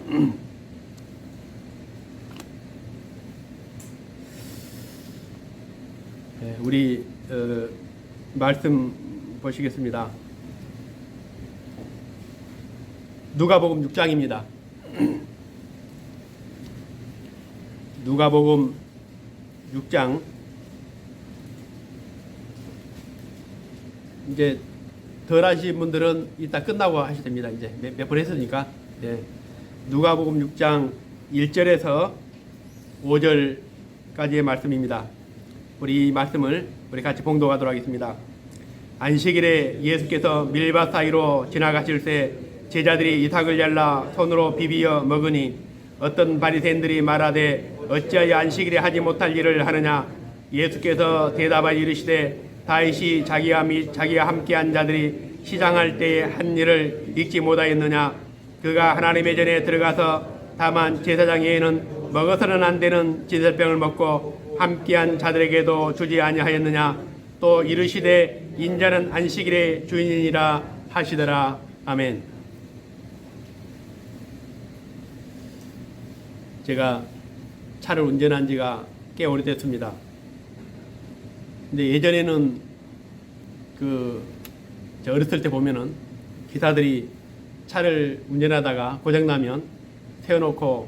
네, 우리 말씀 보시겠습니다. 누가복음 6장입니다. 누가복음 6장. 이제 덜 하신 분들은 이따 끝나고 하셔도 됩니다. 이제 몇 번 했으니까. 네. 누가복음 6장 1절에서 5절까지의 말씀입니다. 우리 이 말씀을 우리 같이 봉독하도록 하겠습니다. 안식일에 예수께서 밀밭 사이로 지나가실 때 제자들이 이삭을 잘라 손으로 비비어 먹으니 어떤 바리새인들이 말하되 어찌하여 안식일에 하지 못할 일을 하느냐. 예수께서 대답하여 이르시되 다윗이 자기와 함께한 자들이 시장할 때에 한 일을 잊지 못하였느냐. 그가 하나님의 전에 들어가서 다만 제사장 외에는 먹어서는 안 되는 진설병을 먹고 함께한 자들에게도 주지 아니하였느냐. 또 이르시되 인자는 안식일의 주인이니라 하시더라. 아멘. 제가 차를 운전한 지가 꽤 오래됐습니다. 근데 예전에는 저 어렸을 때 보면은 기사들이 차를 운전하다가 고장나면 세워놓고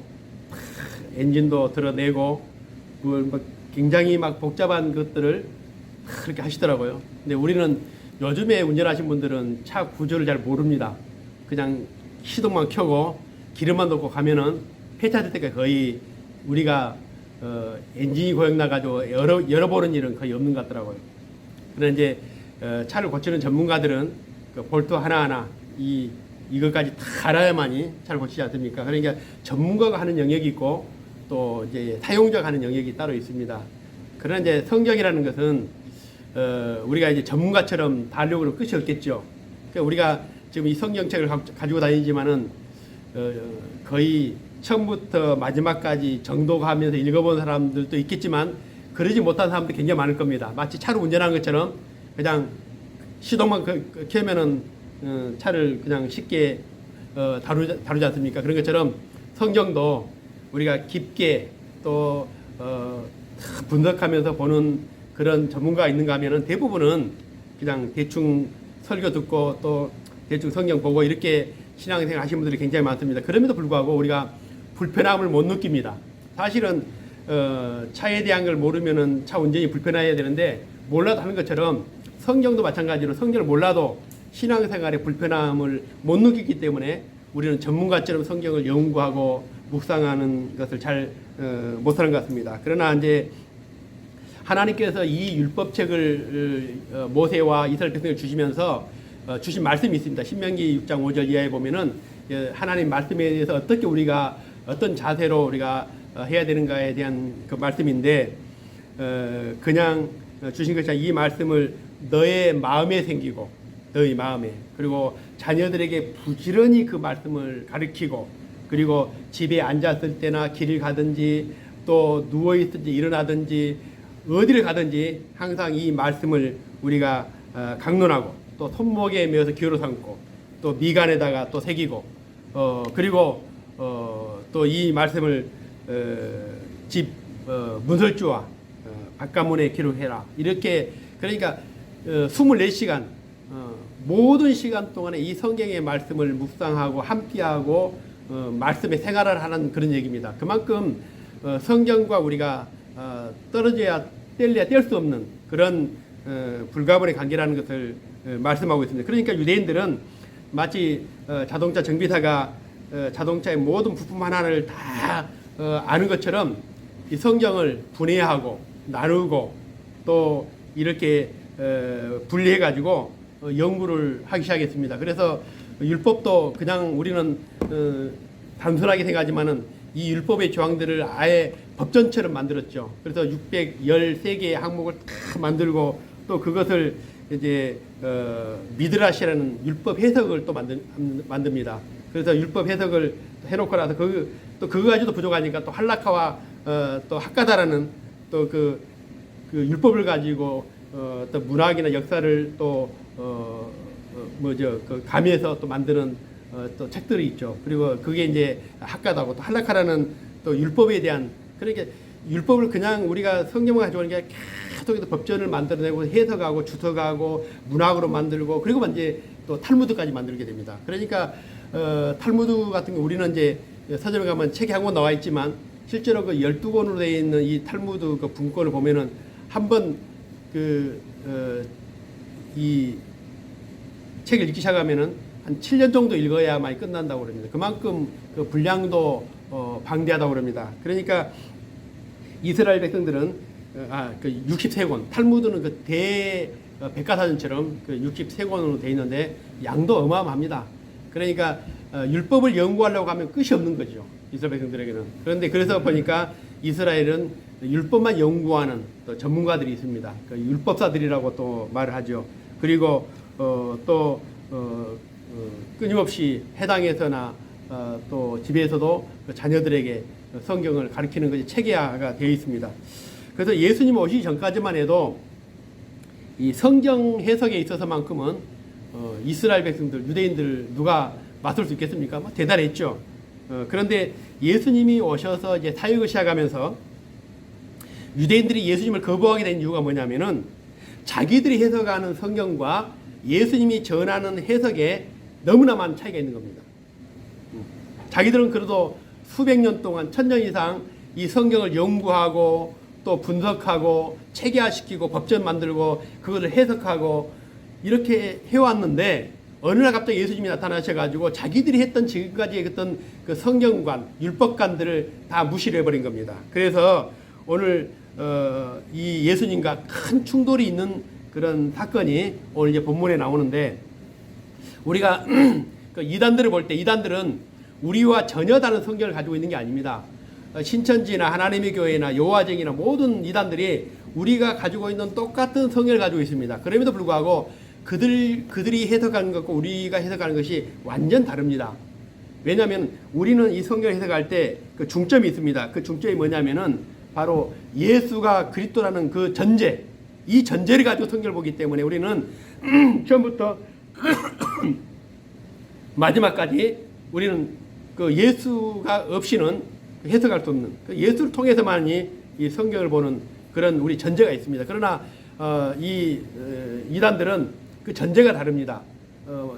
엔진도 드러내고 굉장히 막 복잡한 것들을 그렇게 하시더라고요. 근데 우리는 요즘에 운전하신 분들은 차 구조를 잘 모릅니다. 그냥 시동만 켜고 기름만 넣고 가면은 폐차될 때가 거의 우리가 엔진이 고장나가지고 열어보는 일은 거의 없는 것 같더라고요. 그런데 이제 차를 고치는 전문가들은 그 볼트 하나하나 이것까지 다 알아야만이 차를 고치지 않습니까? 그러니까 전문가가 하는 영역이 있고 또 이제 사용자가 하는 영역이 따로 있습니다. 그러나 이제 성경이라는 것은 우리가 이제 전문가처럼 다 하려고 하면 끝이 없겠죠. 그러니까 우리가 지금 이 성경책을 가지고 다니지만은 거의 처음부터 마지막까지 정독하면서 읽어본 사람들도 있겠지만 그러지 못한 사람도 굉장히 많을 겁니다. 마치 차를 운전하는 것처럼 그냥 시동만 켜면은 차를 그냥 쉽게 다루지 않습니까? 그런 것처럼 성경도 우리가 깊게 또 분석하면서 보는 그런 전문가가 있는가 하면은 대부분은 그냥 대충 설교 듣고 또 대충 성경 보고 이렇게 신앙생활 하시는 분들이 굉장히 많습니다. 그럼에도 불구하고 우리가 불편함을 못 느낍니다. 사실은 차에 대한 걸 모르면은 차 운전이 불편해야 되는데 몰라도 하는 것처럼 성경도 마찬가지로 성경을 몰라도 신앙생활의 불편함을 못 느끼기 때문에 우리는 전문가처럼 성경을 연구하고 묵상하는 것을 잘 못하는 것 같습니다. 그러나 이제 하나님께서 이 율법책을 모세와 이스라엘 백성에 주시면서 주신 말씀이 있습니다. 신명기 6장 5절 이하에 보면은 하나님 말씀에 대해서 어떻게 우리가 어떤 자세로 우리가 해야 되는가에 대한 그 말씀인데 그냥 주신 것이 아니라 이 말씀을 너의 마음에 새기고 너의 마음에 그리고 자녀들에게 부지런히 그 말씀을 가르치고 그리고 집에 앉았을 때나 길을 가든지 또 누워있든지 일어나든지 어디를 가든지 항상 이 말씀을 우리가 강론하고 또 손목에 메어서 기호로 삼고 또 미간에다가 또 새기고 그리고 또 이 말씀을 집 문설주와 바깥문에 기록해라. 이렇게 그러니까 24시간 모든 시간 동안에 이 성경의 말씀을 묵상하고 함께하고 말씀의 생활을 하는 그런 얘기입니다. 그만큼 성경과 우리가 떨어져야 뗄래야 뗄 수 없는 그런 불가분의 관계라는 것을 말씀하고 있습니다. 그러니까 유대인들은 마치 자동차 정비사가 자동차의 모든 부품 하나를 다 아는 것처럼 이 성경을 분해하고 나누고 또 이렇게 분리해 가지고 연구를 하기 시작했습니다. 그래서 율법도 그냥 우리는 단순하게 생각하지만은 이 율법의 조항들을 아예 법전처럼 만들었죠. 그래서 613개의 항목을 다 만들고 또 그것을 이제 미드라시라는 율법 해석을 또 만듭니다. 그래서 율법 해석을 해놓고 나서 또 그거 가지고도 부족하니까 또 할라카와 또 학가다라는 또 그 율법을 가지고 또 문학이나 역사를 또 그 가미해서 또 만드는 또 책들이 있죠. 그리고 그게 이제 학가다고 또 할라카라는 또 율법에 대한 그러니까 율법을 그냥 우리가 성경을 가지고 오는 게 계속 법전을 만들어내고 해석하고 주석하고 문학으로 만들고 그리고 이제 또 탈무드까지 만들게 됩니다. 그러니까 탈무드 같은 거 우리는 이제 서점에 가면 책이 한 권 나와 있지만 실제로 그 12권으로 되어 있는 이 탈무드 그 분권을 보면은 한번 이 책을 읽기 시작하면은 한 7년 정도 읽어야만 끝난다고 그럽니다. 그만큼 그 분량도 방대하다고 그럽니다. 그러니까 이스라엘 백성들은 그 63권, 탈무드는 그 백과사전처럼 그 63권으로 되어 있는데 양도 어마어마합니다. 그러니까 율법을 연구하려고 하면 끝이 없는 거죠. 이스라엘 백성들에게는. 그런데 그래서 보니까 이스라엘은 율법만 연구하는 또 전문가들이 있습니다. 그 율법사들이라고 또 말을 하죠. 그리고 또 끊임없이 해당에서나 또 집에서도 그 자녀들에게 성경을 가르치는 것이 체계화가 되어 있습니다. 그래서 예수님 오시기 전까지만 해도 이 성경 해석에 있어서만큼은 이스라엘 백성들, 유대인들 누가 맞설 수 있겠습니까? 뭐 대단했죠. 그런데 예수님이 오셔서 이제 사역을 시작하면서 유대인들이 예수님을 거부하게 된 이유가 뭐냐면은 자기들이 해석하는 성경과 예수님이 전하는 해석에 너무나 많은 차이가 있는 겁니다. 자기들은 그래도 수백 년 동안 1000년 이상 이 성경을 연구하고 또 분석하고 체계화시키고 법전 만들고 그것을 해석하고 이렇게 해왔는데 어느 날 갑자기 예수님이 나타나셔가지고 자기들이 했던 지금까지 했던 그 성경관, 율법관들을 다 무시를 해버린 겁니다. 그래서 오늘 이 예수님과 큰 충돌이 있는 그런 사건이 오늘 이제 본문에 나오는데 우리가 그 이단들을 볼 때 이단들은 우리와 전혀 다른 성경을 가지고 있는 게 아닙니다. 신천지나 하나님의 교회나 여호와쟁이나 모든 이단들이 우리가 가지고 있는 똑같은 성경을 가지고 있습니다. 그럼에도 불구하고 그들이 해석하는 것과 우리가 해석하는 것이 완전 다릅니다. 왜냐하면 우리는 이 성경을 해석할 때 그 중점이 있습니다. 그 중점이 뭐냐면은 바로 예수가 그리스도라는 그 전제, 이 전제를 가지고 성경을 보기 때문에 우리는 처음부터 마지막까지 우리는 그 예수가 없이는 해석할 수 없는 그 예수를 통해서만이 이 성경을 보는 그런 우리 전제가 있습니다. 그러나 이 이단들은 그 전제가 다릅니다.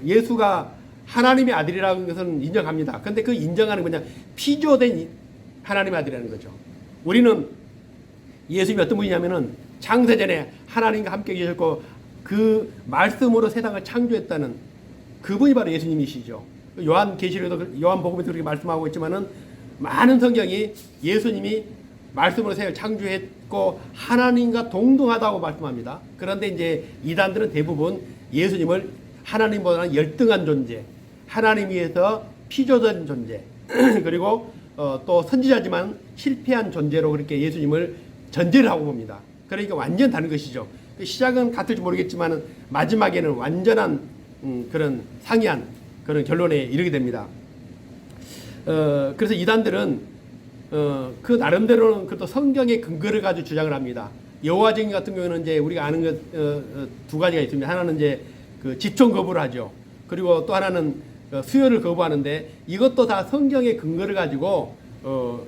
예수가 하나님의 아들이라는 것은 인정합니다. 그런데 그 인정하는 그냥 피조된 하나님의 아들이라는 거죠. 우리는 예수님이 어떤 분이냐면은 창세전에 하나님과 함께 계셨고 그 말씀으로 세상을 창조했다는 그분이 바로 예수님이시죠. 요한계시록에도 요한복음에도 그렇게 말씀하고 있지만은 많은 성경이 예수님이 말씀으로 세상을 창조했고 하나님과 동등하다고 말씀합니다. 그런데 이제 이단들은 대부분 예수님을 하나님보다는 열등한 존재, 하나님 위에서 피조된 존재, 그리고 또 선지자지만 실패한 존재로 그렇게 예수님을 전제를 하고 봅니다. 그러니까 완전 다른 것이죠. 시작은 같을지 모르겠지만 마지막에는 완전한 그런 상이한 그런 결론에 이르게 됩니다. 그래서 이단들은 그 나름대로는 그것도 성경의 근거를 가지고 주장을 합니다. 여호와쟁이 같은 경우는 이제 우리가 아는 것 두 가지가 있습니다. 하나는 이제 그 집종 거부를 하죠. 그리고 또 하나는 수요를 거부하는데 이것도 다 성경의 근거를 가지고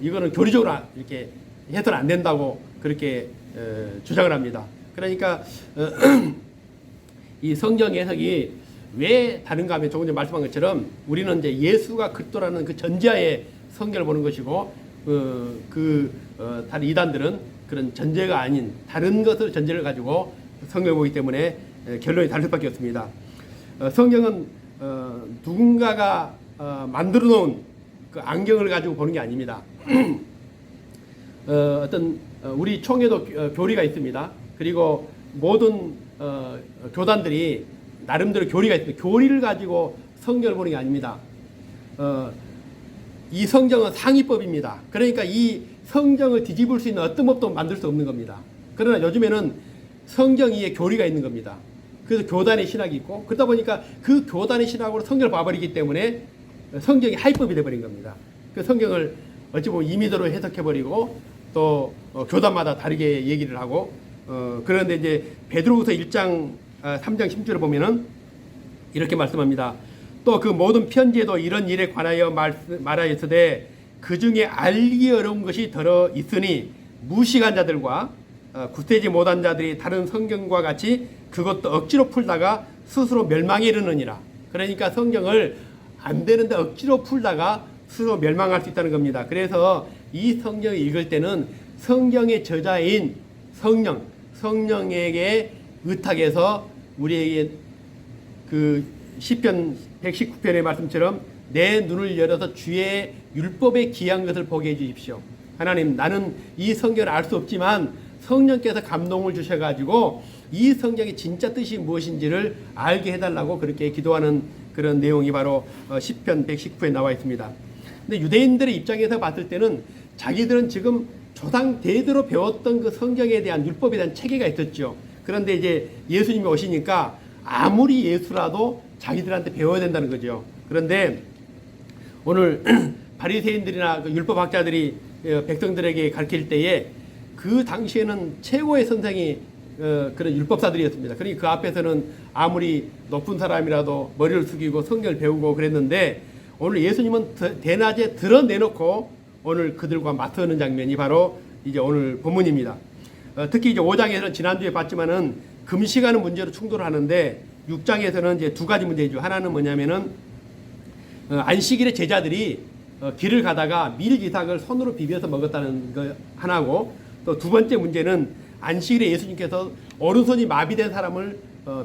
이거는 교리적으로 이렇게 해서는 안 된다고 그렇게 주장을 합니다. 그러니까 이 성경 해석이 왜 다른가 하면 조금 전에 말씀한 것처럼 우리는 이제 예수가 그리스도라는 그 전제하에 성경을 보는 것이고 다른 이단들은 그런 전제가 아닌 다른 것을 전제를 가지고 성경을 보기 때문에 결론이 다를 수밖에 없습니다. 성경은 누군가가 만들어 놓은 그 안경을 가지고 보는 게 아닙니다. 어떤 우리 총회도 교리가 있습니다. 그리고 모든 교단들이 나름대로 교리가 있습니다. 교리를 가지고 성경을 보는 게 아닙니다. 이 성경은 상위법입니다. 그러니까 이 성경을 뒤집을 수 있는 어떤 법도 만들 수 없는 겁니다. 그러나 요즘에는 성경 위에 교리가 있는 겁니다. 그래서 교단의 신학이 있고 그러다 보니까 그 교단의 신학으로 성경을 봐버리기 때문에 성경이 하위법이 돼버린 겁니다. 그 성경을 어찌 보면 임의대로 해석해버리고 또 교단마다 다르게 얘기를 하고 그런데 이제 베드로후서 1장 3장 10절을 보면은 이렇게 말씀합니다. 또 그 모든 편지에도 이런 일에 관하여 말하였으되 그 중에 알기 어려운 것이 들어 있으니 무식한 자들과 굳세지 못한 자들이 다른 성경과 같이 그것도 억지로 풀다가 스스로 멸망에 이르느니라. 그러니까 성경을 안 되는데 억지로 풀다가 스스로 멸망할 수 있다는 겁니다. 그래서 이 성경을 읽을 때는 성경의 저자인 성령에게 의탁해서 우리에게 그 시편 119편의 말씀처럼 내 눈을 열어서 주의 율법에 기한 것을 보게 해 주십시오. 하나님, 나는 이 성경을 알 수 없지만 성령께서 감동을 주셔가지고 이 성경의 진짜 뜻이 무엇인지를 알게 해달라고 그렇게 기도하는 그런 내용이 바로 시편 119에 나와 있습니다. 근데 유대인들의 입장에서 봤을 때는 자기들은 지금 조상 대대로 배웠던 그 성경에 대한 율법에 대한 체계가 있었죠. 그런데 이제 예수님이 오시니까 아무리 예수라도 자기들한테 배워야 된다는 거죠. 그런데 오늘 바리새인들이나 그 율법학자들이 백성들에게 가르칠 때에 그 당시에는 최고의 선생이 그런 율법사들이었습니다. 그러니까 그 앞에서는 아무리 높은 사람이라도 머리를 숙이고 성경을 배우고 그랬는데 오늘 예수님은 대낮에 드러내놓고 오늘 그들과 맞서는 장면이 바로 이제 오늘 본문입니다. 특히 이제 5장에서는 지난주에 봤지만은 금식하는 문제로 충돌을 하는데 6장에서는 이제 두 가지 문제죠. 하나는 뭐냐면은 안식일에 제자들이 길을 가다가 밀이삭을 손으로 비벼서 먹었다는 거 하나고, 또 두 번째 문제는 안식일에 예수님께서 오른손이 마비된 사람을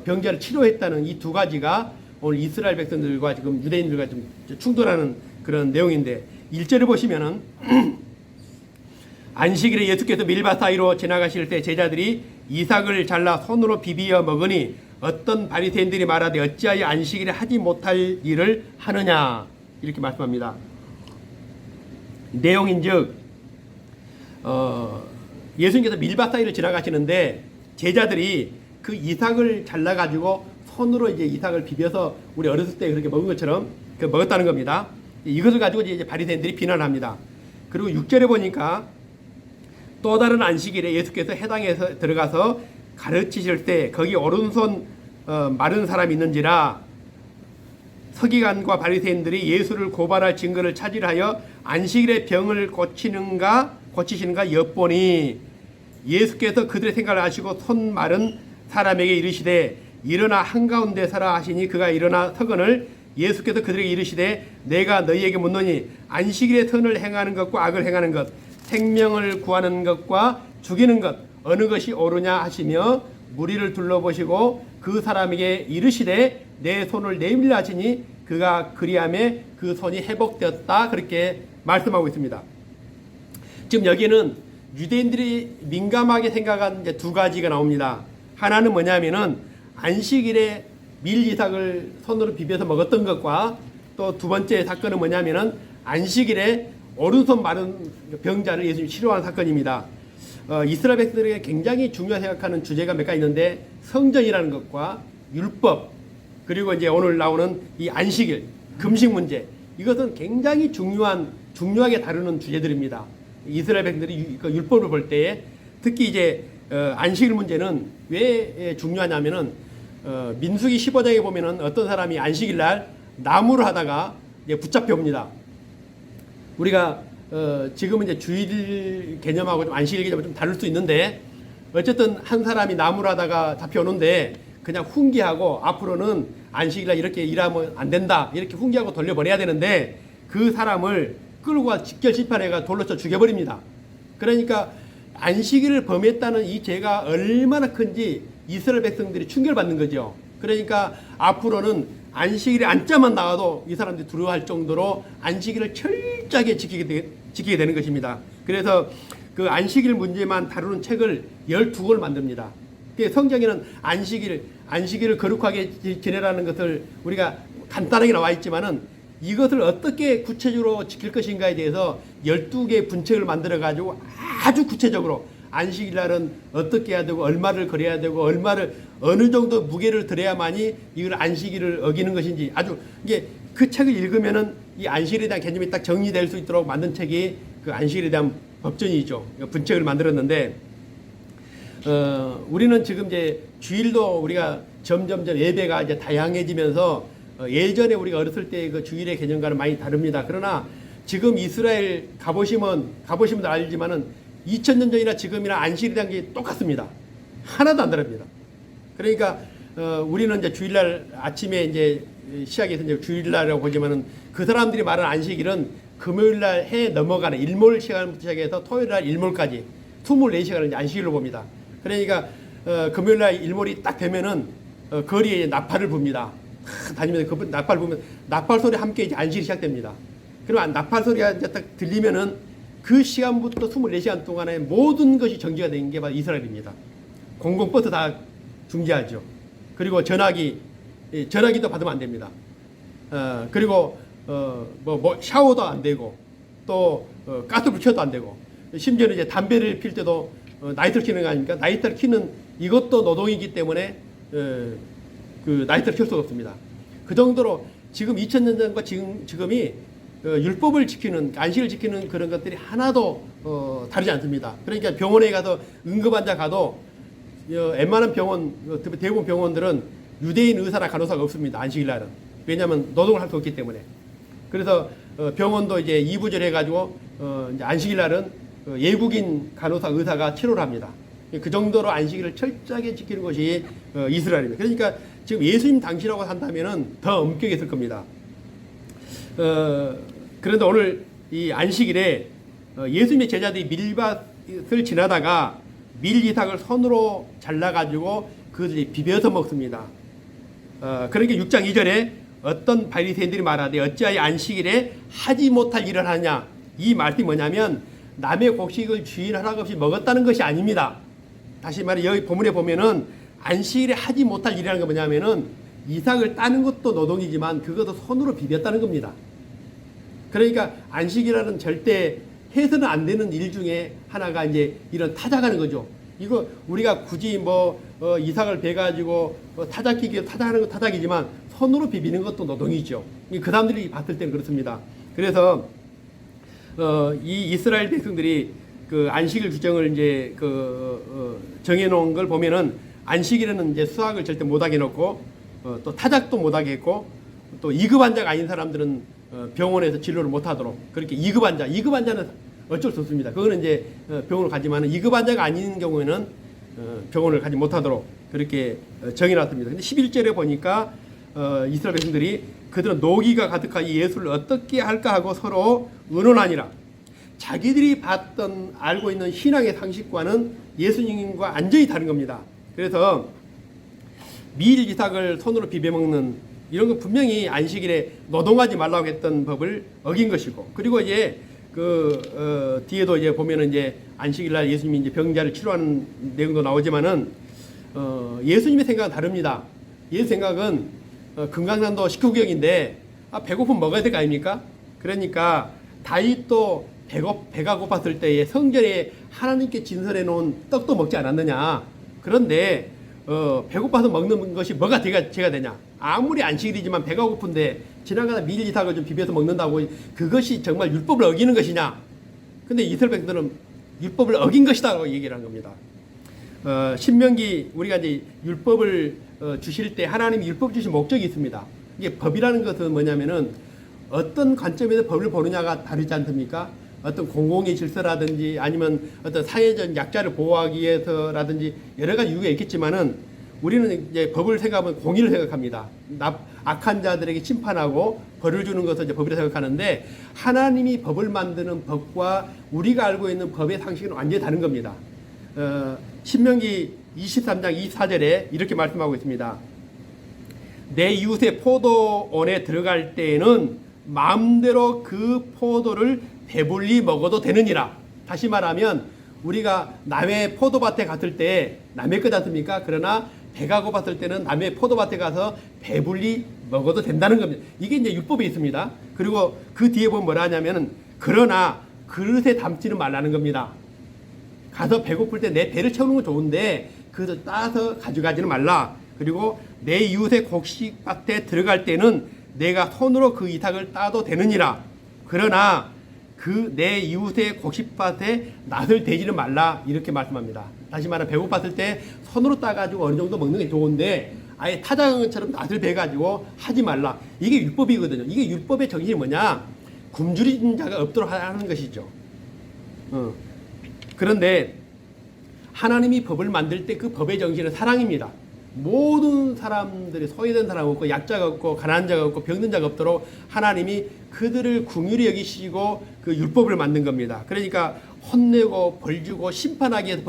병자를 치료했다는 이 두 가지가 오늘 이스라엘 백성들과 지금 유대인들과 좀 충돌하는 그런 내용인데, 1절을 보시면은 안식일에 예수께서 밀밭 사이로 지나가실 때 제자들이 이삭을 잘라 손으로 비비어 먹으니 어떤 바리새인들이 말하되 어찌하여 안식일에 하지 못할 일을 하느냐, 이렇게 말씀합니다. 내용인즉 예수님께서 밀밭 사이를 지나가시는데 제자들이 그 이삭을 잘라가지고 손으로 이제 이삭을 비벼서 우리 어렸을 때 그렇게 먹은 것처럼 먹었다는 겁니다. 이것을 가지고 이제 바리새인들이 비난합니다. 그리고 6절에 보니까 또 다른 안식일에 예수께서 해당에서 들어가서 가르치실 때 거기 오른손 마른 사람이 있는지라 서기관과 바리새인들이 예수를 고발할 증거를 찾으려 하여 안식일에 병을 고치시는가 엿보니 예수께서 그들의 생각을 아시고 손 마른 사람에게 이르시되 일어나 한가운데 서라 하시니 그가 일어나 서거늘 예수께서 그들에게 이르시되 내가 너희에게 묻노니 안식일에 선을 행하는 것과 악을 행하는 것, 생명을 구하는 것과 죽이는 것 어느 것이 옳으냐 하시며 무리를 둘러보시고 그 사람에게 이르시되 내 손을 내밀라 하시니 그가 그리하매 그 손이 회복되었다, 그렇게 말씀하고 있습니다. 지금 여기는 유대인들이 민감하게 생각한 이제 두 가지가 나옵니다. 하나는 뭐냐면은 안식일에 밀이삭을 손으로 비벼서 먹었던 것과 또 두 번째 사건은 뭐냐면은 안식일에 오른손 마른 병자를 예수님이 치료한 사건입니다. 이스라엘 백성들에게 굉장히 중요하게 생각하는 주제가 몇 가지 있는데 성전이라는 것과 율법, 그리고 이제 오늘 나오는 이 안식일, 금식 문제, 이것은 굉장히 중요하게 다루는 주제들입니다. 이스라엘 백성들이 그 율법을 볼 때에 특히 이제 안식일 문제는 왜 중요하냐면은 민수기 15장에 보면은 어떤 사람이 안식일 날 나무를 하다가 이제 붙잡혀 옵니다. 우리가 지금은 이제 주일 개념하고 좀 안식일 개념을 좀 다를 수 있는데 어쨌든 한 사람이 나무를 하다가 잡혀오는데 그냥 훈계하고 앞으로는 안식일날 이렇게 일하면 안 된다 이렇게 훈계하고 돌려보내야 되는데 그 사람을 끌고 와 직결심판해가 돌로 쳐 죽여버립니다. 그러니까 안식일을 범했다는 이 죄가 얼마나 큰지 이스라엘 백성들이 충격을 받는 거죠. 그러니까 앞으로는 안식일에 안짜만 나와도 이 사람들이 두려워할 정도로 안식일을 철저하게 지키게 되는 것입니다. 그래서 그 안식일 문제만 다루는 책을 12권을 만듭니다. 성경에는 안식일을 거룩하게 지내라는 것을 우리가 간단하게 나와 있지만은 이것을 어떻게 구체적으로 지킬 것인가에 대해서 12개의 분책을 만들어 가지고 아주 구체적으로 안식일날은 어떻게 해야 되고 얼마를 거려야 되고 어느 정도 무게를 들여야만이 이걸 안식일을 어기는 것인지 아주 이게 그 책을 읽으면은 이 안식일에 대한 개념이 딱 정리될 수 있도록 만든 책이 그 안식일에 대한 법전이죠. 분책을 만들었는데 우리는 지금 이제 주일도 우리가 점점점 예배가 이제 다양해지면서 예전에 우리가 어렸을 때 그 주일의 개념과는 많이 다릅니다. 그러나 지금 이스라엘 가보시면 알지만은 2000년 전이나 지금이나 안식일이라는 게 똑같습니다. 하나도 안 다릅니다. 그러니까 우리는 이제 주일날 아침에 이제 시작해서 이제 주일날이라고 보지만은 그 사람들이 말하는 안식일은 금요일날 해 넘어가는 일몰 시간부터 시작해서 토요일날 일몰까지 24시간을 이제 안식일로 봅니다. 그러니까 금요일날 일몰이 딱 되면은 거리에 나팔을 붑니다. 다니면서 그 나팔 부면 나팔 소리 함께 이제 안식이 시작됩니다. 그러면 나팔 소리가 이제 딱 들리면은 그 시간부터 24시간 동안에 모든 것이 정지가 된 게 바로 이스라엘입니다. 공공버스 다 중지하죠. 그리고 전화기도 받으면 안 됩니다. 그리고 뭐 샤워도 안 되고 또 가스불 켜도 안 되고 심지어는 이제 담배를 필 때도 나이트를 켜는 거 아닙니까? 나이트를 켜는 이것도 노동이기 때문에 그 나이트를 켤 수가 없습니다. 그 정도로 지금 2000년 전과 지금이 율법을 지키는 안식을 지키는 그런 것들이 하나도 다르지 않습니다. 그러니까 병원에 가서 응급환자 가도 웬만한 병원 대부분 병원들은 유대인 의사나 간호사가 없습니다. 안식일 날은. 왜냐하면 노동을 할 수 없기 때문에. 그래서 병원도 이제 2부절 해가지고 이제 안식일 날은 외국인 간호사 의사가 치료를 합니다. 그 정도로 안식일을 철저하게 지키는 것이 이스라엘입니다. 그러니까 지금 예수님 당시라고 한다면은 더 엄격했을 겁니다. 그런데 오늘 이 안식일에 예수님의 제자들이 밀밭을 지나다가 밀이삭을 손으로 잘라가지고 그것을 비벼서 먹습니다. 그러니까 6장 2절에 어떤 바리새인들이 말하되 어찌하여 안식일에 하지 못할 일을 하냐. 이 말씀이 뭐냐면 남의 곡식을 주인 허락 없이 먹었다는 것이 아닙니다. 다시 말해 여기 본문에 보면은 안식일에 하지 못할 일이라는 게 뭐냐면은 이삭을 따는 것도 노동이지만 그것도 손으로 비볐다는 겁니다. 그러니까 안식이라는 절대 해서는 안 되는 일 중에 하나가 이제 이런 타작하는 거죠. 이거 우리가 굳이 이삭을 베가지고 타작기기로 타작하는 건 타작이지만 손으로 비비는 것도 노동이죠. 그 사람들이 봤을 때는 그렇습니다. 그래서 이 이스라엘 백성들이 그 안식일 규정을 이제 정해놓은 걸 보면은 안식일에는 이제 수학을 절대 못하게 놓고 또 타작도 못하게 했고 또 2급 환자가 아닌 사람들은 병원에서 진료를 못하도록 그렇게 2급 환자는 어쩔 수 없습니다. 그거는 이제 병원을 가지만은 2급 환자가 아닌 경우에는 병원을 가지 못하도록 그렇게 정해놨습니다. 근데 11절에 보니까 이스라엘 백성들이 그들은 노기가 가득하여 예수를 어떻게 할까 하고 서로 의논하니라. 자기들이 알고 있는 신앙의 상식과는 예수님과 완전히 다른 겁니다. 그래서 밀 이삭을 손으로 비벼먹는 이런 건 분명히 안식일에 노동하지 말라고 했던 법을 어긴 것이고, 그리고 이제 뒤에도 이제 보면은 이제 안식일날 예수님이 이제 병자를 치료하는 내용도 나오지만은 예수님의 생각은 다릅니다. 예수 생각은 금강산도 식후경인데 배고프면 먹어야 될 거 아닙니까? 그러니까 다윗도 배가 고팠을 때에 성전에 하나님께 진설해 놓은 떡도 먹지 않았느냐. 그런데 배고파서 먹는 것이 뭐가 죄가 되냐. 아무리 안식일이지만 배가 고픈데 지나가다 밀 이삭을 좀 비벼서 먹는다고 그것이 정말 율법을 어기는 것이냐. 근데 이스라엘 백성들은 율법을 어긴 것이다라고 얘기를 한 겁니다. 신명기 우리가 이제 율법을 주실 때 하나님이 율법 주신 목적이 있습니다. 이게 법이라는 것은 뭐냐면은 어떤 관점에서 법을 보느냐가 다르지 않습니까? 어떤 공공의 질서라든지 아니면 어떤 사회적 약자를 보호하기 위해서라든지 여러 가지 이유가 있겠지만은 우리는 이제 법을 생각하면 공의를 생각합니다. 악한 자들에게 심판하고 벌을 주는 것을 이제 법이라 생각하는데 하나님이 법을 만드는 법과 우리가 알고 있는 법의 상식은 완전히 다른 겁니다. 신명기 23장 24절에 이렇게 말씀하고 있습니다. 내 이웃의 포도원에 들어갈 때에는 마음대로 그 포도를 배불리 먹어도 되느니라. 다시 말하면 우리가 남의 포도밭에 갔을 때 남의 거지 않습니까? 그러나 배가 고팠을 때는 남의 포도밭에 가서 배불리 먹어도 된다는 겁니다. 이게 이제 율법에 있습니다. 그리고 그 뒤에 보면 뭐라 하냐면은 그러나 그릇에 담지는 말라는 겁니다. 가서 배고플 때 내 배를 채우는 건 좋은데 그것을 따서 가져가지는 말라. 그리고 내 이웃의 곡식밭에 들어갈 때는 내가 손으로 그 이삭을 따도 되느니라. 그러나 그 내 이웃의 곡식밭에 낫을 대지는 말라. 이렇게 말씀합니다. 다시 말하면 배고팠을 때 손으로 따가지고 어느 정도 먹는 게 좋은데 아예 타작처럼 낯을 베가지고 하지 말라. 이게 율법이거든요. 이게 율법의 정신이 뭐냐? 굶주린 자가 없도록 하는 것이죠. 그런데 하나님이 법을 만들 때 그 법의 정신은 사랑입니다. 모든 사람들이 소외된 사람 없고 약자가 없고 가난한 자가 없고 병든 자가 없도록 하나님이 그들을 긍휼히 여기시고 그 율법을 만든 겁니다. 그러니까 혼내고 벌주고 심판하기 위해서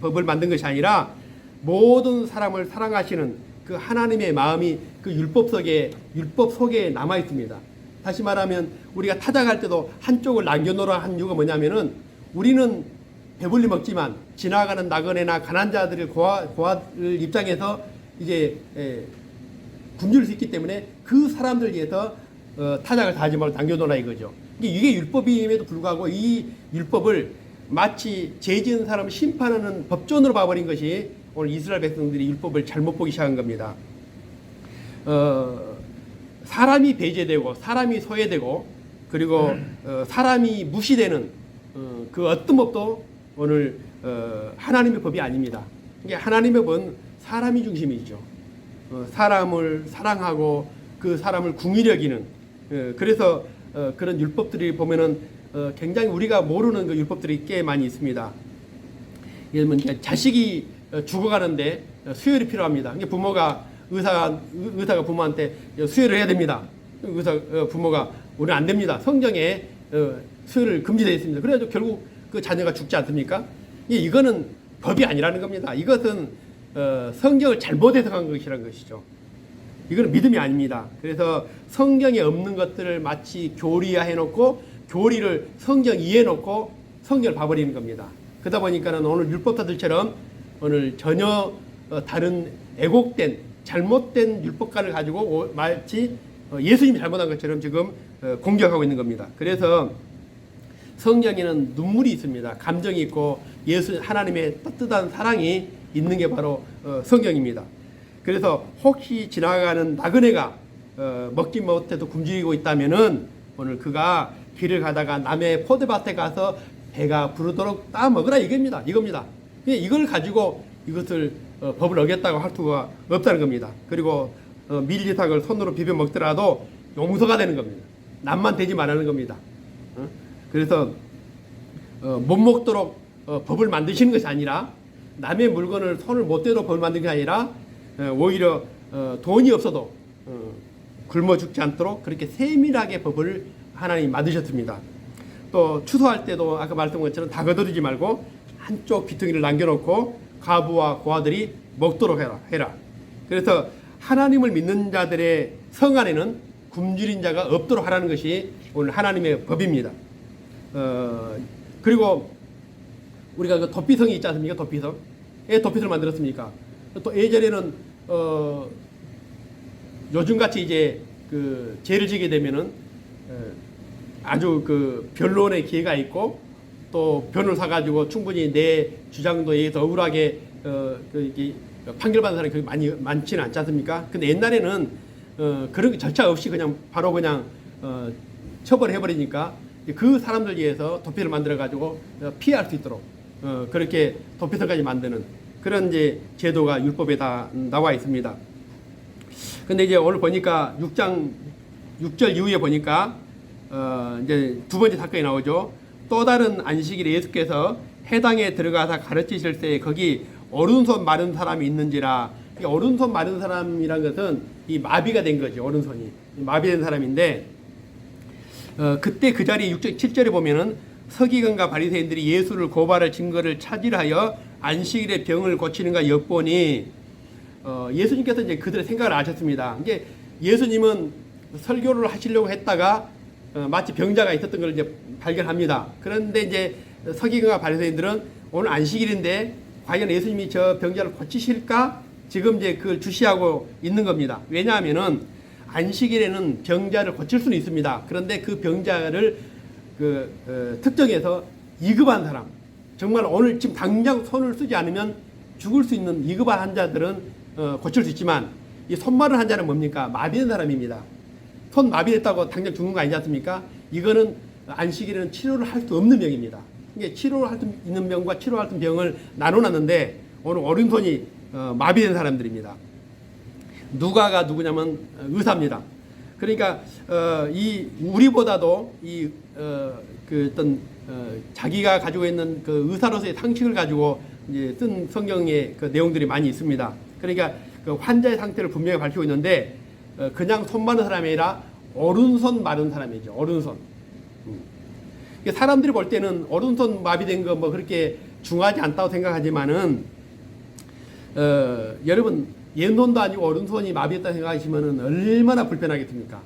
법을 만든 것이 아니라 모든 사람을 사랑하시는 그 하나님의 마음이 그 율법 속에 남아 있습니다. 다시 말하면 우리가 타작할 때도 한쪽을 남겨놓으라 한 이유가 뭐냐면은 우리는 배불리 먹지만 지나가는 나그네나 가난한 자들을 고아들 입장에서 이제 굶줄 수 있기 때문에 그 사람들 위해서 타작을 다 하지 말고 남겨놓으라 이거죠. 이게 율법임에도 불구하고 이 율법을 마치 죄 지은 사람을 심판하는 법전으로 봐버린 것이 오늘 이스라엘 백성들이 율법을 잘못 보기 시작한 겁니다. 사람이 배제되고 사람이 소외되고 그리고 사람이 무시되는 그 어떤 법도 오늘 하나님의 법이 아닙니다. 이게 하나님의 법은 사람이 중심이죠. 사람을 사랑하고 그 사람을 긍휼히 여기는 그래서 그런 율법들이 보면은 굉장히 우리가 모르는 그 율법들이 꽤 많이 있습니다. 예를 들면 자식이 죽어가는데 수혈이 필요합니다. 부모가 의사가 부모한테 수혈을 해야 됩니다. 부모가 우리는 안 됩니다. 성경에 수혈을 금지되어 있습니다. 그래가지고 결국 그 자녀가 죽지 않습니까? 이거는 법이 아니라는 겁니다. 이것은 성경을 잘못 해석한 것이라는 것이죠. 이거는 믿음이 아닙니다. 그래서 성경에 없는 것들을 마치 교리화 해놓고 교리를 성경 이해해 놓고 성경을 봐버리는 겁니다. 그러다 보니까는 오늘 율법사들처럼 오늘 전혀 다른 애곡된 잘못된 율법관을 가지고 마치 예수님이 잘못한 것처럼 지금 공격하고 있는 겁니다. 그래서 성경에는 눈물이 있습니다. 감정이 있고 하나님의 따뜻한 사랑이 있는 게 바로 성경입니다. 그래서 혹시 지나가는 나그네가 먹지 못해도 굶주리고 있다면은 오늘 그가 길을 가다가 남의 포도밭에 가서 배가 부르도록 따 먹으라 이겁니다. 이걸 가지고 이것을 법을 어겼다고 할 수가 없다는 겁니다. 그리고 밀리삭을 손으로 비벼 먹더라도 용서가 되는 겁니다. 남만 되지 말라는 겁니다. 그래서 못 먹도록 법을 만드시는 것이 아니라 남의 물건을 손을 못 대도록 법을 만드는 게 아니라 오히려 돈이 없어도 굶어 죽지 않도록 그렇게 세밀하게 법을 하나님이 만드셨습니다. 또 추수할 때도 아까 말했던 것처럼 다 거두지 말고 한쪽 귀퉁이를 남겨놓고 가부와 고아들이 먹도록 해라. 그래서 하나님을 믿는 자들의 성 안에는 굶주린 자가 없도록 하라는 것이 오늘 하나님의 법입니다. 그리고 우리가 그 도피성이 있지 않습니까? 도피성. 왜 도피성을 만들었습니까? 또 예전에는 요즘같이 이제 그 죄를 지게 되면은 아주 그 변론의 기회가 있고 또 변을 사가지고 충분히 내 주장도에 의해서 억울하게 판결받는 사람이 많지는 않지 않습니까? 근데 옛날에는 그런 절차 없이 그냥 바로 그냥 처벌해버리니까 그 사람들 위해서 도피를 만들어가지고 피할 수 있도록 그렇게 도피서까지 만드는 그런 이제 제도가 율법에 다 나와 있습니다. 근데 이제 오늘 보니까 6장 6절 이후에 보니까 이제 두 번째 사건이 나오죠. 또 다른 안식일에 예수께서 해당에 들어가서 가르치실 때 거기 오른손 마른 사람이 있는지라. 오른손 마른 사람이란 것은 이 마비가 된 거죠. 오른손이 마비된 사람인데 그때 그 자리 6절 7절에 보면은 서기관과 바리새인들이 예수를 고발할 증거를 찾으려 하여 안식일에 병을 고치는가 엿보니 예수님께서 이제 그들의 생각을 아셨습니다. 이게 예수님은 설교를 하시려고 했다가 마치 병자가 있었던 걸 이제 발견합니다. 그런데 이제 서기관과 바리새인들은 오늘 안식일인데 과연 예수님이 저 병자를 고치실까? 지금 이제 그걸 주시하고 있는 겁니다. 왜냐하면은 안식일에는 병자를 고칠 수는 있습니다. 그런데 그 병자를 특정해서 위급한 사람, 정말 오늘 지금 당장 손을 쓰지 않으면 죽을 수 있는 위급한 환자들은 고칠 수 있지만 이 손 마른 환자는 뭡니까? 마비된 사람입니다. 손 마비됐다고 당장 죽는 거 아니지 않습니까? 이거는 안식일에는 치료를 할 수 없는 병입니다. 이게 치료를 할 수 있는 병과 치료할 수 없는 병을 나눠놨는데 오늘 오른손이 마비된 사람들입니다. 누가가 누구냐면 의사입니다. 그러니까 이 우리보다도 그 어떤 자기가 가지고 있는 그 의사로서의 상식을 가지고 이제 쓴 성경의 그 내용들이 많이 있습니다. 그러니까 그 환자의 상태를 분명히 밝히고 있는데 그냥 손 마른 사람이 아니라 오른손 마른 사람이죠. 오른손. 사람들이 볼 때는 오른손 마비된 거 뭐 그렇게 중요하지 않다고 생각하지만은 여러분 왼손도 아니고 오른손이 마비했다 생각하시면은 얼마나 불편하겠습니까?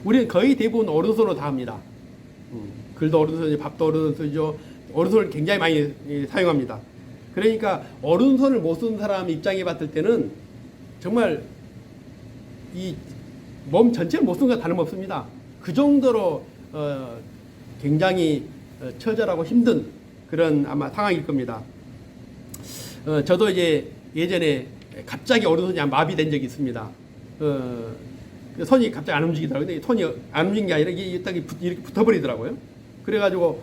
우리는 거의 대부분 오른손으로 다 합니다. 글도 오른손이죠, 밥도 오른손이죠. 오른손을 굉장히 많이 사용합니다. 그러니까 오른손을 못 쓰는 사람 입장에 봤을 때는 정말 이 몸 전체를 못 쓰는 거 다름없습니다. 그 정도로 굉장히 처절하고 힘든 그런 아마 상황일 겁니다. 저도 이제 예전에 갑자기 오른손이 마비된 적이 있습니다. 손이 갑자기 안 움직이더라고요. 근데 손이 안 움직인 게 아니라 이게 딱 이렇게 붙어버리더라고요. 그래가지고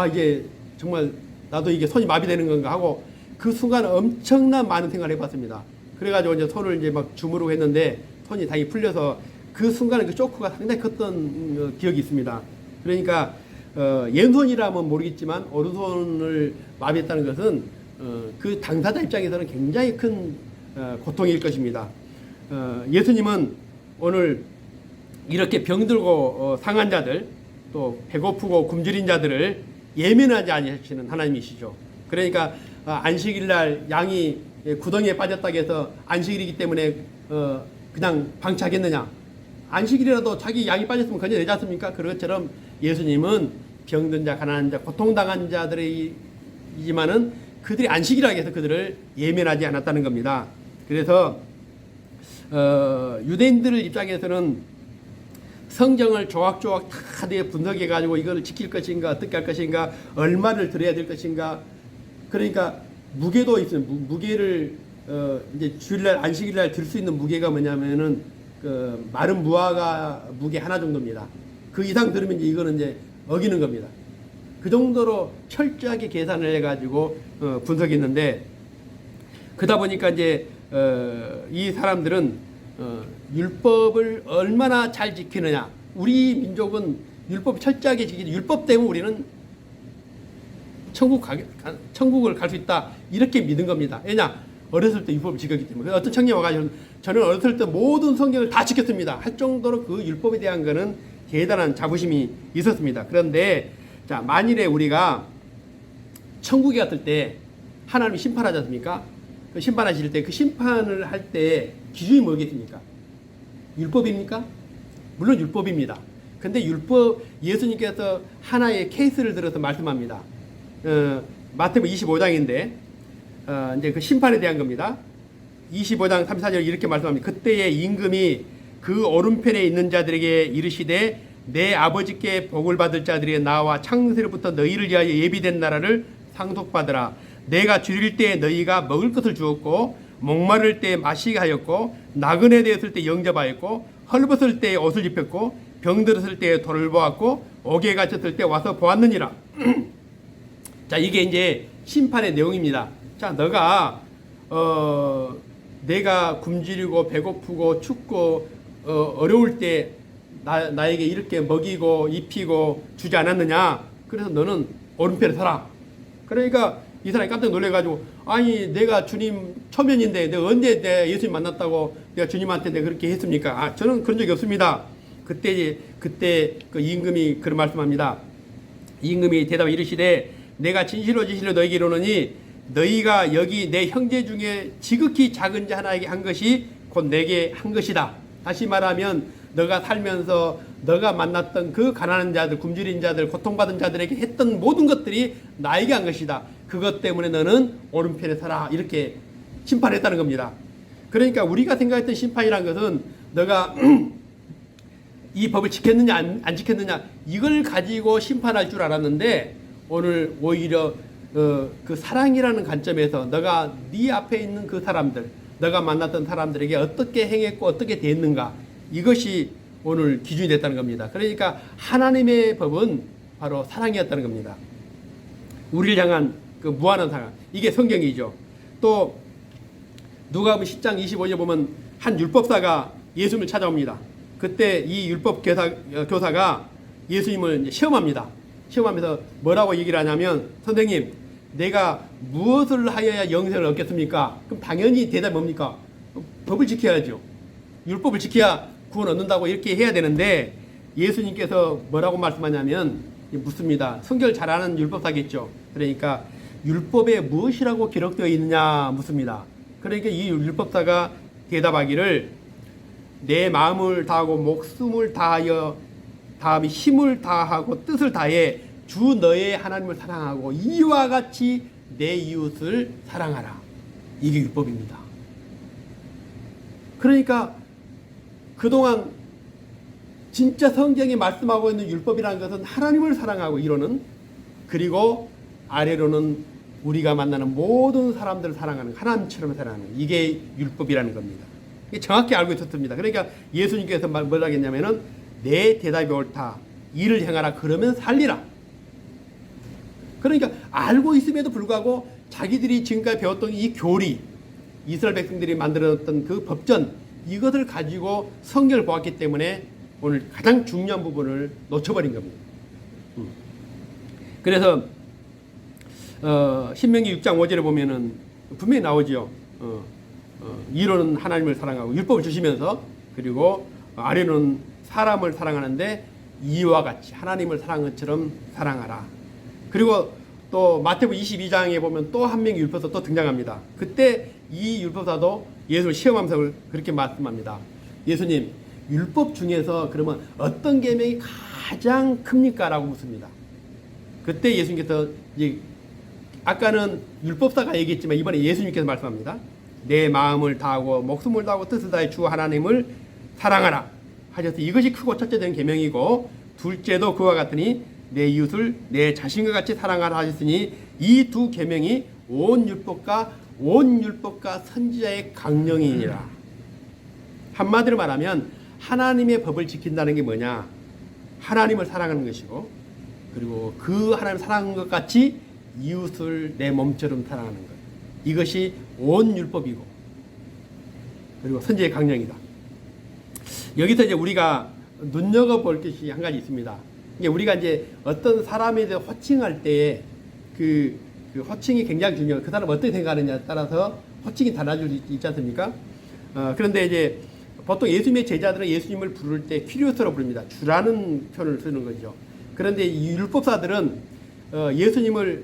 이게 정말 나도 이게 손이 마비되는 건가 하고 그 순간 엄청난 많은 생각을 해봤습니다. 그래가지고 이제 손을 이제 막 주무르고 했는데 손이 다행히 풀려서 그 순간에 그 쇼크가 상당히 컸던 기억이 있습니다. 그러니까 왼손이라면 모르겠지만 오른손을 마비했다는 것은 그 당사자 입장에서는 굉장히 큰 고통일 것입니다. 예수님은 오늘 이렇게 병들고 상한 자들 또 배고프고 굶주린 자들을 예면하지 아니하시는 하나님이시죠. 그러니까 안식일날 양이 구덩이에 빠졌다고 해서 안식일이기 때문에 그냥 방치하겠느냐. 안식일이라도 자기 양이 빠졌으면 건져내지 않습니까? 그것처럼 예수님은 병든 자, 가난한 자, 고통당한 자들이지만은 그들이 안식이라고 해서 그들을 예면하지 않았다는 겁니다. 그래서 유대인들 입장에서는 성경을 조각조각 다 분석해 가지고 이걸 지킬 것인가 어떻게 할 것인가 얼마를 들어야 될 것인가 그러니까 무게도 있어요. 무게를 이제 주일날 안식일날 들 수 있는 무게가 뭐냐면은 그 마른 무화과 무게 하나 정도입니다. 그 이상 들으면 이거는 이제 어기는 겁니다. 그 정도로 철저하게 계산을 해가지고 분석했는데 그러다 보니까 이제 이 사람들은 율법을 얼마나 잘 지키느냐. 우리 민족은 율법을 철저하게 지키지 율법 때문에 우리는 천국을 갈 수 있다 이렇게 믿은 겁니다. 왜냐? 어렸을 때 율법을 지켰기 때문에. 어떤 청년이 와가지고 저는 어렸을 때 모든 성경을 다 지켰습니다 할 정도로 그 율법에 대한 거는 대단한 자부심이 있었습니다. 그런데 자 만일에 우리가 천국에 갔을 때 하나님이 심판하지 않습니까? 그 심판하실 때 그 심판을 할 때 기준이 뭐겠습니까? 율법입니까? 물론 율법입니다. 근데 율법 예수님께서 하나의 케이스를 들어서 말씀합니다. 마태복음 25장인데 이제 그 심판에 대한 겁니다. 25장 34절 이렇게 말씀합니다. 그때의 임금이 그 오른편에 있는 자들에게 이르시되 내 아버지께 복을 받을 자들이 나와 창세로부터 너희를 위하여 예비된 나라를 상속받으라. 내가 줄일 때 너희가 먹을 것을 주었고 목마를 때 마시게 하였고 나그네 되었을 때 영접하였고 헐벗을 때 옷을 입혔고 병들었을 때 돌을 보았고 옥에 갇혔을 때 와서 보았느니라. 자 이게 이제 심판의 내용입니다. 자 너가 내가 굶주리고 배고프고 춥고 어려울 때 나에게 이렇게 먹이고 입히고 주지 않았느냐. 그래서 너는 오른편에 서라. 그러니까 이 사람이 깜짝 놀래가지고 아니 내가 주님 초면인데 내가 언제 내가 예수님 만났다고 내가 주님한테 내가 그렇게 했습니까? 저는 그런 적이 없습니다. 그때 그 임금이 그런 말씀합니다. 임금이 대답 이르시되 내가 진실로 너에게 이르노니 너희가 여기 내 형제 중에 지극히 작은 자 하나에게 한 것이 곧 내게 한 것이다. 다시 말하면 너가 살면서 너가 만났던 그 가난한 자들, 굶주린 자들, 고통받은 자들에게 했던 모든 것들이 나에게 한 것이다. 그것 때문에 너는 오른편에 서라. 이렇게 심판했다는 겁니다. 그러니까 우리가 생각했던 심판이란 것은 너가 이 법을 지켰느냐 안 지켰느냐 이걸 가지고 심판할 줄 알았는데 오늘 오히려 그 사랑이라는 관점에서 너가 네 앞에 있는 그 사람들, 너가 만났던 사람들에게 어떻게 행했고 어떻게 대했는가 이것이 오늘 기준이 됐다는 겁니다. 그러니까 하나님의 법은 바로 사랑이었다는 겁니다. 우리를 향한 그 무한한 사랑, 이게 성경이죠. 또 누가복음 10장 25절 보면 한 율법사가 예수님을 찾아옵니다. 그때 이 율법 교사가 예수님을 이제 시험합니다. 시험하면서 뭐라고 얘기를 하냐면, 선생님, 내가 무엇을 하여야 영생을 얻겠습니까? 그럼 당연히 대답이 뭡니까? 법을 지켜야죠. 율법을 지켜야 구원 얻는다고 이렇게 해야 되는데, 예수님께서 뭐라고 말씀하냐면 묻습니다. 성경을 잘 아는 율법사겠죠. 그러니까 율법에 무엇이라고 기록되어 있느냐 묻습니다. 그러니까 이 율법사가 대답하기를, 내 마음을 다하고 목숨을 다하여, 다음에 힘을 다하고 뜻을 다해 주 너의 하나님을 사랑하고 이와 같이 내 이웃을 사랑하라. 이게 율법입니다. 그러니까 그동안 진짜 성경이 말씀하고 있는 율법이라는 것은 하나님을 사랑하고 이루는, 그리고 아래로는 우리가 만나는 모든 사람들을 사랑하는, 하나님처럼 사랑하는, 이게 율법이라는 겁니다. 이게 정확히 알고 있었습니다. 그러니까 예수님께서 뭐라 했냐면은, 내 대답이 옳다, 이를 행하라, 그러면 살리라. 그러니까 알고 있음에도 불구하고 자기들이 지금까지 배웠던 이 교리, 이스라엘 백성들이 만들었던 그 법전, 이것을 가지고 성경을 보았기 때문에 오늘 가장 중요한 부분을 놓쳐버린 겁니다. 그래서 신명기 6장 5절에 보면은 분명히 나오죠. 이로는 하나님을 사랑하고 율법을 주시면서, 그리고 아래로는 사람을 사랑하는데 이와 같이 하나님을 사랑한 것처럼 사랑하라. 그리고 또 마태복음 22장에 보면 또 한 명의 율법사 또 등장합니다. 그때 이 율법사도 예수를 시험하면서 그렇게 말씀합니다. 예수님, 율법 중에서 그러면 어떤 계명이 가장 큽니까? 라고 묻습니다. 그때 예수님께서, 이제 아까는 율법사가 얘기했지만 이번에 예수님께서 말씀합니다. 내 마음을 다하고 목숨을 다하고 뜻을 다해 주 하나님을 사랑하라 하셔서, 이것이 크고 첫째 된 계명이고, 둘째도 그와 같으니 내 이웃을 내 자신과 같이 사랑하라 하셨으니, 이 두 계명이 온 율법과 선지자의 강령이니라. 한마디로 말하면 하나님의 법을 지킨다는 게 뭐냐? 하나님을 사랑하는 것이고, 그리고 그 하나님을 사랑하는 것 같이 이웃을 내 몸처럼 사랑하는 것. 이것이 온 율법이고, 그리고 선지자의 강령이다. 여기서 이제 우리가 눈여겨볼 것이 한 가지 있습니다. 이게 우리가 이제 어떤 사람에 대해 호칭할 때에 그 호칭이 굉장히 중요해요. 그 사람 어떻게 생각하느냐에 따라서 호칭이 달라질 수 있지 않습니까? 그런데 이제 보통 예수님의 제자들은 예수님을 부를 때 퀴리오스라고 부릅니다. 주라는 표현을 쓰는 거죠. 그런데 이 율법사들은 예수님을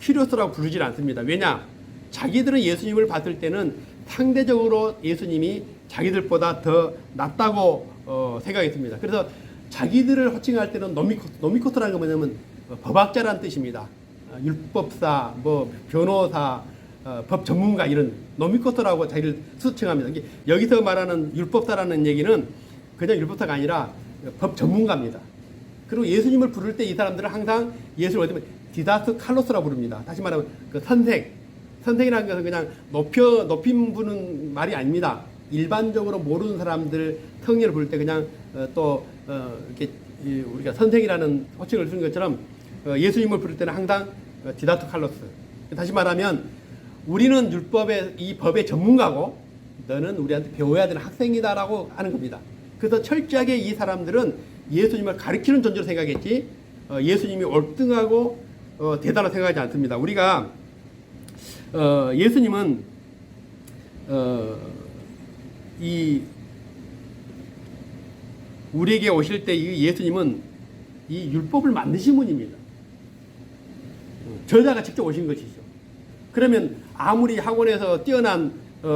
퀴리오스라고 부르질 않습니다. 왜냐? 자기들은 예수님을 봤을 때는 상대적으로 예수님이 자기들보다 더 낫다고 생각했습니다. 그래서 자기들을 호칭할 때는 노미코스라는 건 뭐냐면 법학자라는 뜻입니다. 율법사, 변호사, 법 전문가, 이런 노미코스라고 자기를 수칭합니다. 여기서 말하는 율법사라는 얘기는 그냥 율법사가 아니라 법 전문가입니다. 그리고 예수님을 부를 때 이 사람들은 항상 예수를 어떻게 보면 디다스 칼로스라고 부릅니다. 다시 말하면 그 선생이라는 것은 그냥 높임 부는 말이 아닙니다. 일반적으로 모르는 사람들 성령을 부를 때 그냥 이렇게 우리가 선생이라는 호칭을 쓰는 것처럼 예수님을 부를 때는 항상 디다트 칼로스. 다시 말하면 우리는 이 법의 전문가고 너는 우리한테 배워야 되는 학생이다라고 하는 겁니다. 그래서 철저하게 이 사람들은 예수님을 가르치는 존재로 생각했지, 예수님이 옳등하고 대단하다고 생각하지 않습니다. 우리가 예수님은 우리에게 오실 때 이 예수님은 이 율법을 만드신 분입니다. 저자가 직접 오신 것이죠. 그러면 아무리 학원에서 뛰어난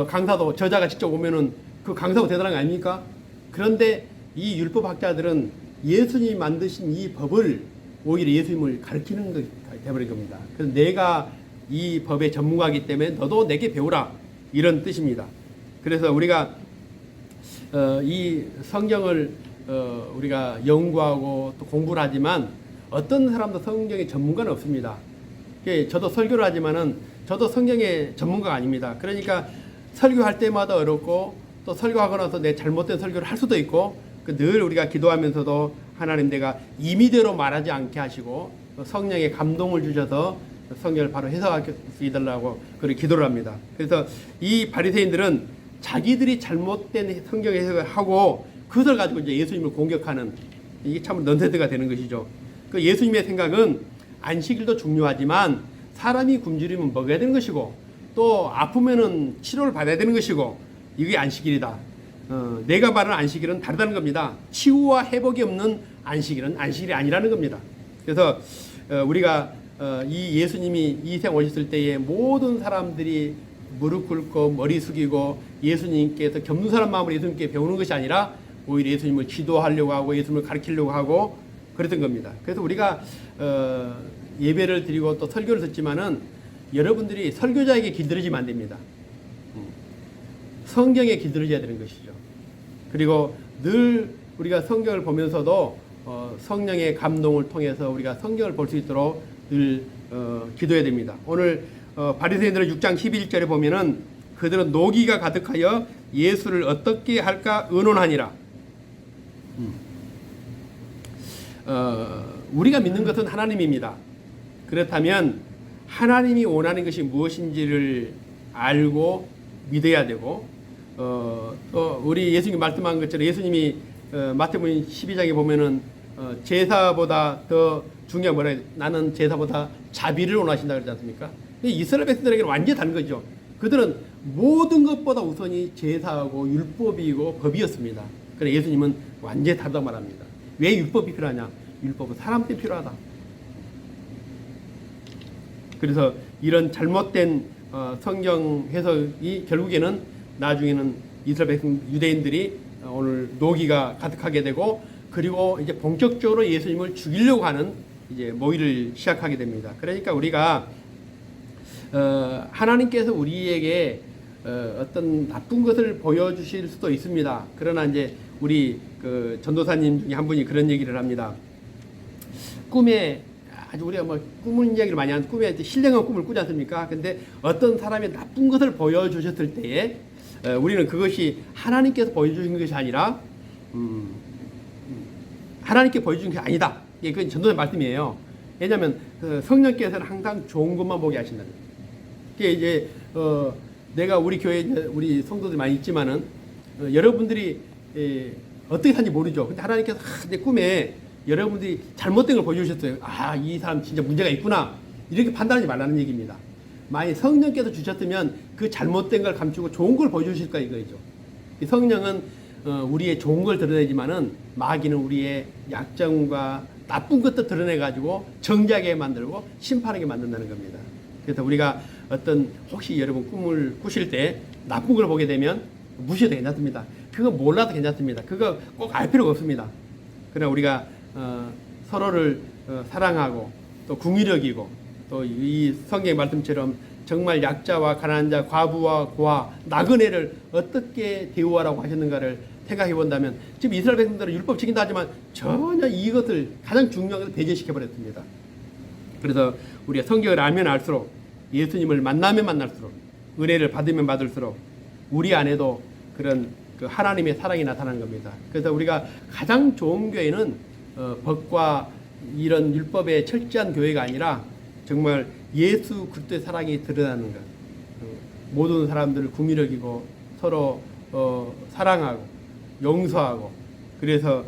강사도 저자가 직접 오면은 그 강사가 대단한 거 아닙니까? 그런데 이 율법학자들은 예수님이 만드신 이 법을 오히려 예수님을 가르치는 것이 되어버린 겁니다. 그래서 내가 이 법의 전문가이기 때문에 너도 내게 배우라, 이런 뜻입니다. 그래서 우리가 이 성경을 우리가 연구하고 또 공부를 하지만 어떤 사람도 성경의 전문가는 없습니다. 저도 설교를 하지만은 저도 성경의 전문가가 아닙니다. 그러니까 설교할 때마다 어렵고, 또 설교하고 나서 내 잘못된 설교를 할 수도 있고, 늘 우리가 기도하면서도 하나님, 내가 임의대로 말하지 않게 하시고 성령의 감동을 주셔서 성경을 바로 해석할 수 있달라고 그렇게 기도를 합니다. 그래서 이 바리새인들은 자기들이 잘못된 성경 해석을 하고 그것을 가지고 이제 예수님을 공격하는, 이게 참 넌센스가 되는 것이죠. 그 예수님의 생각은 안식일도 중요하지만 사람이 굶주리면 먹어야 되는 것이고 또 아프면은 치료를 받아야 되는 것이고 이게 안식일이다. 내가 말하는 안식일은 다르다는 겁니다. 치유와 회복이 없는 안식일은 안식일이 아니라는 겁니다. 그래서 우리가 이 예수님이 이 세상 오셨을 때에 모든 사람들이 무릎 꿇고 머리 숙이고 예수님께서 겸손한 마음으로 예수님께 배우는 것이 아니라 오히려 예수님을 지도하려고 하고 예수님을 가르치려고 하고 그랬던 겁니다. 그래서 우리가 예배를 드리고 또 설교를 듣지만은 여러분들이 설교자에게 길들여지면 안 됩니다. 성경에 길들여져야 되는 것이죠. 그리고 늘 우리가 성경을 보면서도 성령의 감동을 통해서 우리가 성경을 볼 수 있도록 늘 기도해야 됩니다. 오늘 바리새인들은 6장 11절에 보면은 그들은 노기가 가득하여 예수를 어떻게 할까 의논하니라. 우리가 믿는 것은 하나님입니다. 그렇다면 하나님이 원하는 것이 무엇인지를 알고 믿어야 되고 또 우리 예수님이 말씀한 것처럼 예수님이 마태복음 12장에 보면은 제사보다 더 중요한 뭐라 해야 돼? 나는 제사보다 자비를 원하신다 그러지 않습니까? 이스라엘 백성들에게는 완전히 다른 거죠. 그들은 모든 것보다 우선이 제사하고 율법이고 법이었습니다. 그래서 예수님은 완전히 다르다고 말합니다. 왜 율법이 필요하냐? 율법은 사람 때문에 필요하다. 그래서 이런 잘못된 성경 해석이 결국에는 나중에는 이스라엘 백성 유대인들이 오늘 노기가 가득하게 되고 그리고 이제 본격적으로 예수님을 죽이려고 하는 이제 모의를 시작하게 됩니다. 그러니까 우리가 하나님께서 우리에게 어떤 나쁜 것을 보여주실 수도 있습니다. 그러나 이제 우리 그 전도사님 중에 한 분이 그런 얘기를 합니다. 꿈에 아주 우리가 뭐 꿈을 이야기를 많이 하는 꿈에 신령한 꿈을 꾸지 않습니까? 근데 어떤 사람이 나쁜 것을 보여주셨을 때에 우리는 그것이 하나님께서 보여주신 것이 아니라 하나님께 보여주신 것이 아니다. 이게 그건 전도의 말씀이에요. 왜냐하면 성령께서는 항상 좋은 것만 보게 하신다는 거예요. 이게 이제 내가 우리 교회에 우리 성도들이 많이 있지만은 여러분들이 어떻게 사는지 모르죠. 근데 하나님께서 내 꿈에 여러분들이 잘못된 걸 보여주셨어요. 아, 이 사람 진짜 문제가 있구나. 이렇게 판단하지 말라는 얘기입니다. 만약 성령께서 주셨으면 그 잘못된 걸 감추고 좋은 걸 보여주실 거야 이거죠. 성령은 우리의 좋은 걸 드러내지만은 마귀는 우리의 약점과 나쁜 것도 드러내가지고 정죄하게 만들고 심판하게 만든다는 겁니다. 그래서 우리가 어떤 혹시 여러분 꿈을 꾸실 때 나쁜 걸 보게 되면 무시해도 괜찮습니다. 그거 몰라도 괜찮습니다. 그거 꼭 알 필요가 없습니다. 그러나 우리가 서로를 사랑하고 또 궁휼히 여기고 또 이 성경의 말씀처럼 정말 약자와 가난한 자, 과부와 고아, 나그네를 어떻게 대우하라고 하셨는가를 생각해 본다면 지금 이스라엘 백성들은 율법 지킨다 하지만 전혀 이것을 가장 중요한 것을 배제시켜 버렸습니다. 그래서 우리가 성경을 알면 알수록 예수님을 만나면 만날수록 은혜를 받으면 받을수록 우리 안에도 그런 그 하나님의 사랑이 나타나는 겁니다. 그래서 우리가 가장 좋은 교회는 법과 이런 율법에 철저한 교회가 아니라 정말 예수 그리스도의 사랑이 드러나는 것. 모든 사람들을 궁휼히 여기고 서로 사랑하고 용서하고 그래서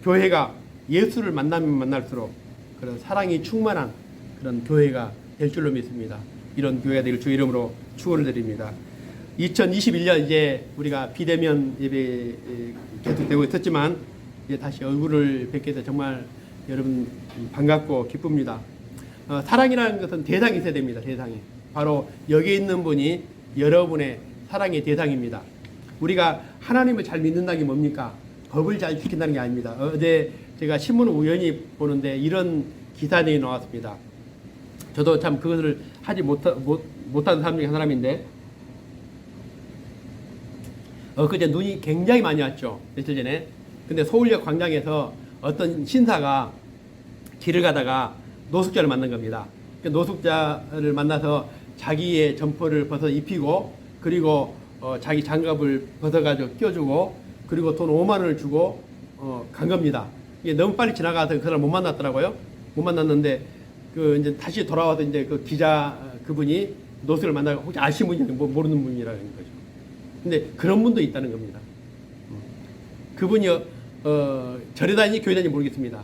교회가 예수를 만나면 만날수록 그런 사랑이 충만한 그런 교회가 될 줄로 믿습니다. 이런 교회가 되길 주 이름으로 축원을 드립니다. 2021년 이제 우리가 비대면 예배 계속되고 있었지만 이제 다시 얼굴을 뵙게 돼서 정말 여러분 반갑고 기쁩니다. 사랑이라는 것은 대상이 있어야 됩니다. 대상이. 바로 여기 있는 분이 여러분의 사랑의 대상입니다. 우리가 하나님을 잘 믿는다는 게 뭡니까? 법을 잘 지킨다는 게 아닙니다. 어제 제가 신문을 우연히 보는데 이런 기사 내용이 나왔습니다. 저도 참 그것을 하지 못한 사람 중에 한 사람인데 그제 눈이 굉장히 많이 왔죠. 며칠 전에. 근데 서울역 광장에서 어떤 신사가 길을 가다가 노숙자를 만난 겁니다. 노숙자를 만나서 자기의 점퍼를 벗어 입히고 그리고 자기 장갑을 벗어가지고 껴주고 그리고 돈 5만 원을 주고 간 겁니다. 이게 너무 빨리 지나가서 그 사람 못 만났더라고요. 못 만났는데 그 이제 다시 돌아와서 이제 그 기자 그분이 노스를 만나고 혹시 아시는 분이 모르는 분이라는 거죠. 근데 그런 분도 있다는 겁니다. 그분이 절에 다니는지 교회 다니는지 모르겠습니다.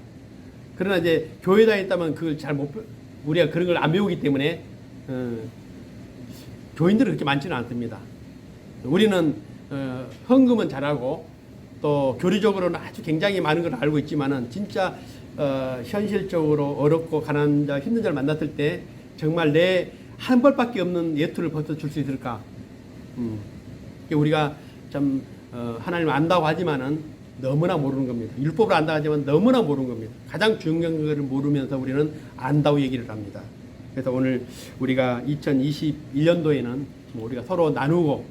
그러나 이제 교회 다녔다면 그걸 잘 못, 우리가 그런 걸 안 배우기 때문에 교인들은 그렇게 많지는 않습니다. 우리는 헌금은 잘하고 또 교리적으로는 아주 굉장히 많은 걸 알고 있지만은 진짜 현실적으로 어렵고 가난한 자, 힘든 자를 만났을 때 정말 내 한 벌밖에 없는 예투를 벌써 줄 수 있을까? 우리가 참 하나님을 안다고 하지만은 너무나 모르는 겁니다. 율법을 안다고 하지만 너무나 모르는 겁니다. 가장 중요한 것을 모르면서 우리는 안다고 얘기를 합니다. 그래서 오늘 우리가 2021년도에는 우리가 서로 나누고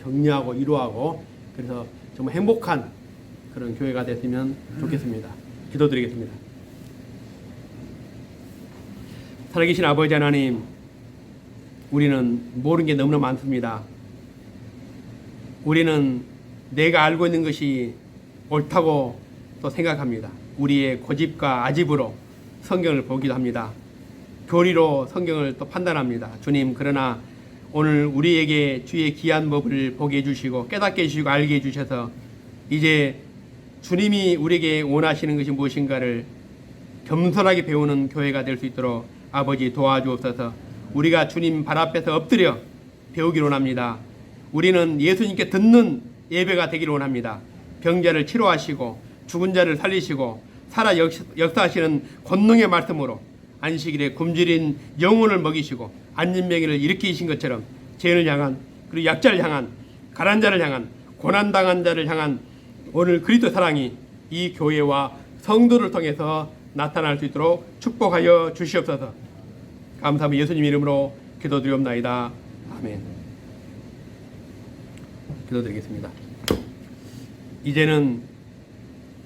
격려하고 위로하고 그래서 정말 행복한 그런 교회가 됐으면 좋겠습니다. 기도드리겠습니다. 살아계신 아버지 하나님, 우리는 모르는 게 너무나 많습니다. 우리는 내가 알고 있는 것이 옳다고 또 생각합니다. 우리의 고집과 아집으로 성경을 보기도 합니다. 교리로 성경을 또 판단합니다. 주님, 그러나 오늘 우리에게 주의 귀한 법을 보게 해주시고 깨닫게 해주시고 알게 해주셔서 이제 주님이 우리에게 원하시는 것이 무엇인가를 겸손하게 배우는 교회가 될 수 있도록 아버지 도와주옵소서. 우리가 주님 발 앞에서 엎드려 배우기를 원합니다. 우리는 예수님께 듣는 예배가 되기를 원합니다. 병자를 치료하시고 죽은 자를 살리시고 살아 역사하시는 권능의 말씀으로 안식일에 굶주린 영혼을 먹이시고 안진병이를 일으키신 것처럼 죄인을 향한 그리고 약자를 향한 가난한 자를 향한 고난당한 자를 향한 오늘 그리스도 사랑이 이 교회와 성도를 통해서 나타날 수 있도록 축복하여 주시옵소서. 감사하며 예수님 이름으로 기도드리옵나이다. 아멘. 기도드리겠습니다. 이제는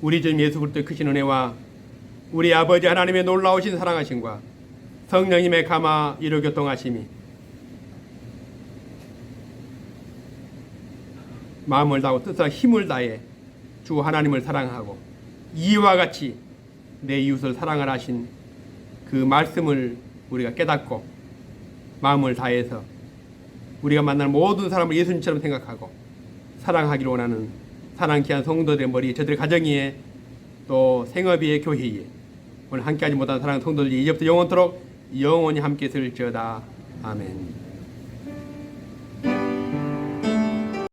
우리 주님 예수 그리스도의 크신 은혜와 우리 아버지 하나님의 놀라우신 사랑하심과 성령님의 감화 이루 교통하심이 마음을 다하고 뜻과 힘을 다해 주 하나님을 사랑하고 이와 같이 내 이웃을 사랑을 하신 그 말씀을 우리가 깨닫고 마음을 다해서 우리가 만날 모든 사람을 예수님처럼 생각하고 사랑하기를 원하는 사랑 귀한 성도들의 머리에 저들의 가정위에 또 생업위에 교회에 오늘 함께하지 못한 사랑하는 성도들이 이제부터 영원토록 영원히 함께 있을지어다. 아멘.